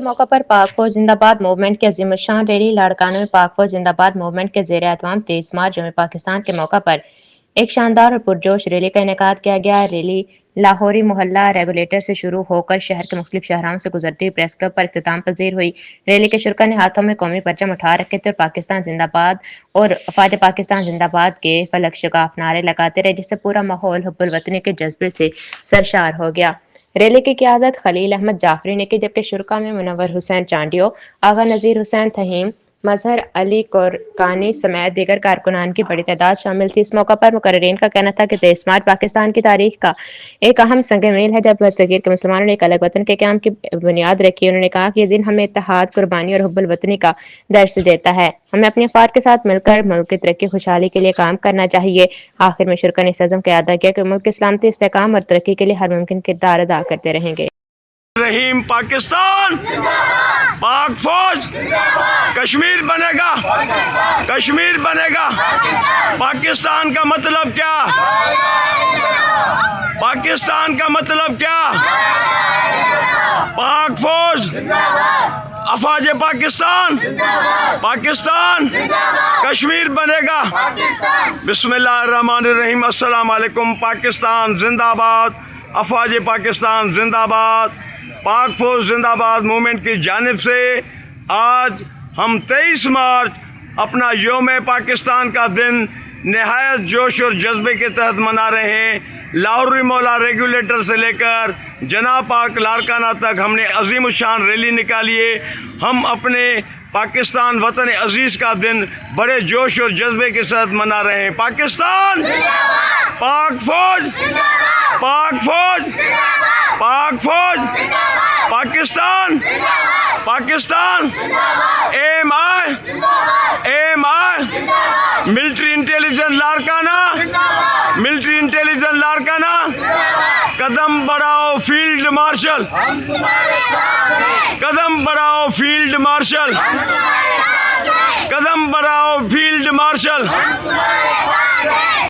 के मौका पर पाक फौज जिंदाबाद मूवमेंट की अजीमुशान रैली लाड़काना में पाक फौज जिंदाबाद मूवमेंट के ज़ेर एहतमाम 23 मार्च जमहूरियत पाकिस्तान के मौका पर एक शानदार और पुरजोश रैली का इनेकाद किया गया। रैली लाहौरी मोहल्ला रेगुलेटर से शुरू होकर शहर के मुख्तलिफ शहरों से गुजरती प्रेस क्लब पर इख्तिताम पजीर हुई। रैली के शुरका ने हाथों में कौमी परचम उठा रखे थे और पाकिस्तान जिंदाबाद और अफवाज पाकिस्तान जिंदाबाद के फलक शगाफ नारे लगाते रहे, जिससे पूरा माहौल हुब्बुल वतनी के जज्बे से सरशार हो गया। रैली की क़ियादत खलील अहमद जाफरी ने की, जबकि शुरका में मुनव्वर हुसैन चांडियो, आगा नज़ीर हुसैन थहीम, मजहर अली कोरकानी समेत दीगर कारकुनान की बड़ी तादाद शामिल थी। इस मौका पर मुकर्रिरीन का कहना था कि 23 मार्च पाकिस्तान की तारीख का एक अहम संग मील है, जब बरसगीर के मुसलमानों ने एक अलग वतन के क़याम की बुनियाद रखी। उन्होंने कहा कि यह दिन हमें इत्तेहाद, कुर्बानी और हुब्बुल वतनी का दर्स देता है। हमें अपने अफराद के साथ मिलकर मुल्क की तरक्की खुशहाली के लिए काम करना चाहिए। आखिर में शुरका ने इस अज़म का अदा किया कि मुल्क की सलामती, इस्तेहकाम और तरक्की के लिए हर मुमकिन किरदार अदा करते रहेंगे। रहीम पाकिस्तान, पाक फौज कश्मीर बनेगा, कश्मीर बनेगा। पाकिस्तान का मतलब क्या? पाकिस्तान का मतलब क्या? पाक फौज, अफवाज पाकिस्तान, पाकिस्तान कश्मीर बनेगा। बिस्मिल्लाहिर्रहमानिर्रहीम। अस्सलाम वालेकुम। पाकिस्तान जिंदाबाद, अफवाज पाकिस्तान जिंदाबाद, पाक फौज जिंदाबाद मूवमेंट की जानिब से आज हम 23 मार्च अपना योम पाकिस्तान का दिन नहायत जोश और जज्बे के तहत मना रहे हैं। लाहौरी मोहल्ला रेगुलेटर से लेकर जनाब पाक लाड़काना तक हमने अजीम शान रैली निकाली है। हम अपने पाकिस्तान वतन अजीज़ का दिन बड़े जोश और जज्बे के साथ मना रहे हैं। पाकिस्तान, पाक फौज, पाक फौज, पाक फौज, Pakistan, Pakistan, M I, military intelligence Larkana, military intelligence Larkana. कदम बढ़ाओ फील्ड मार्शल, कदम बढ़ाओ फील्ड मार्शल, कदम बढ़ाओ फील्ड मार्शल।